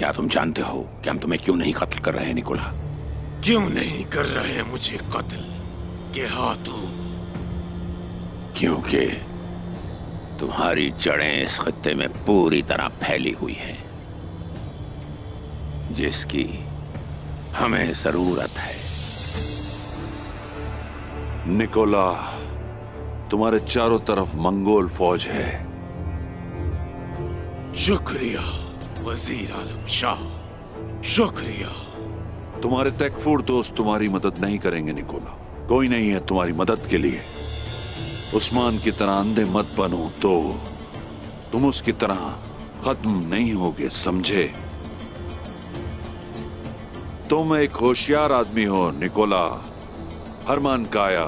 क्या तुम जानते हो कि हम तुम्हें क्यों नहीं कत्ल कर रहे निकोला? क्यों नहीं कर रहे मुझे कत्ल के हाथों? क्योंकि तुम्हारी जड़ें इस खत्ते में पूरी तरह फैली हुई हैं, जिसकी हमें जरूरत है। निकोला, तुम्हारे चारों तरफ मंगोल फौज है। शुक्रिया वजीर आलम शाह, शुक्रिया। तुम्हारे तकफूर दोस्त तुम्हारी मदद नहीं करेंगे निकोला। कोई नहीं है तुम्हारी मदद के लिए। उस्मान की तरह अंधे मत बनो, तो तुम उसकी तरह खत्म नहीं होगे, समझे? तुम एक होशियार आदमी हो निकोला, हरमान काया।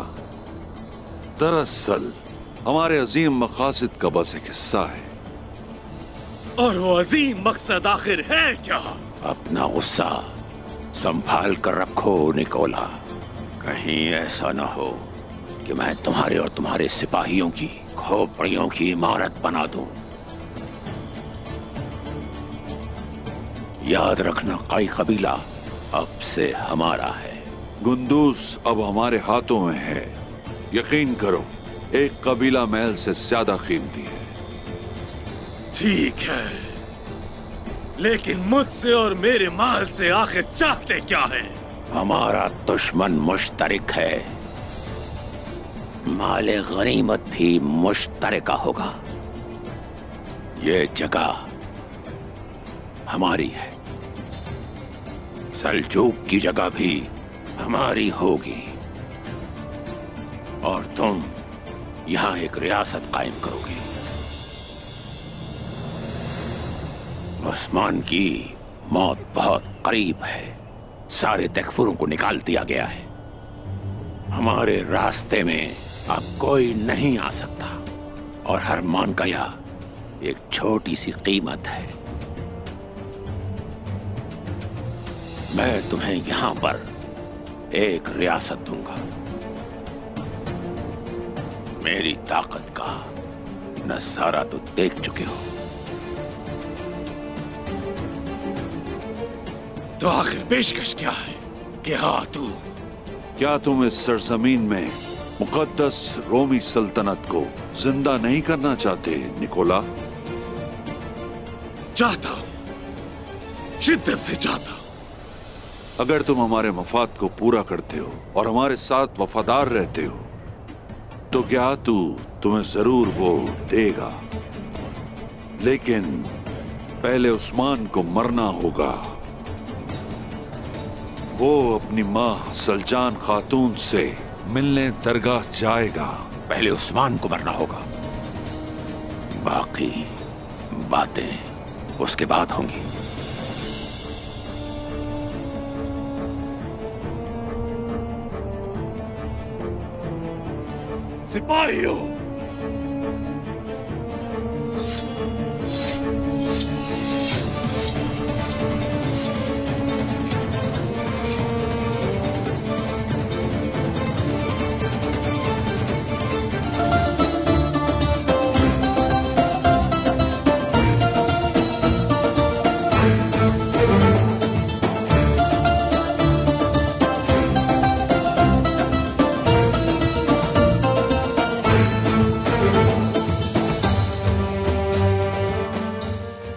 दरअसल हमारे अजीम मकासद का बस एक हिस्सा है। और वो अजीम मकसद आखिर है क्या? अपना गुस्सा संभाल कर रखो निकोला। कहीं ऐसा न हो कि मैं तुम्हारे और तुम्हारे सिपाहियों की खोपड़ियों की इमारत बना दूं। याद रखना, काई कबीला अब से हमारा है। गुंदूस अब हमारे हाथों में है। यकीन करो, एक कबीला महल से ज्यादा कीमती है। ठीक है, लेकिन मुझसे और मेरे माल से आखिर चाहते क्या है? हमारा दुश्मन मुश्तरक है, माले गनीमत भी मुश्तरका होगा। ये जगह हमारी है, सल्जूक की जगह भी हमारी होगी, और तुम यहां एक रियासत कायम करोगे। उस्मान की मौत बहुत करीब है। सारे तकफुरों को निकाल दिया गया है। हमारे रास्ते में अब कोई नहीं आ सकता, और हर मानकाया एक छोटी सी कीमत है। मैं तुम्हें यहां पर एक रियासत दूंगा। मेरी ताकत का नज़ारा तो देख चुके हो। तो आखिर पेशकश क्या है कि हाँ तू? क्या तुम इस सरजमीन में मुकद्दस रोमी सल्तनत को जिंदा नहीं करना चाहते निकोला? चाहता हूं, शिद्दत से चाहता हूं। अगर तुम हमारे मफाद को पूरा करते हो और हमारे साथ वफादार रहते हो, तो क्या तुम्हें जरूर वो देगा। लेकिन पहले उस्मान को मरना होगा। वो अपनी मां सलजान खातून से मिलने दरगाह जाएगा। पहले उस्मान को मरना होगा, बाकी बातें उसके बाद होंगी। सिपाहियों,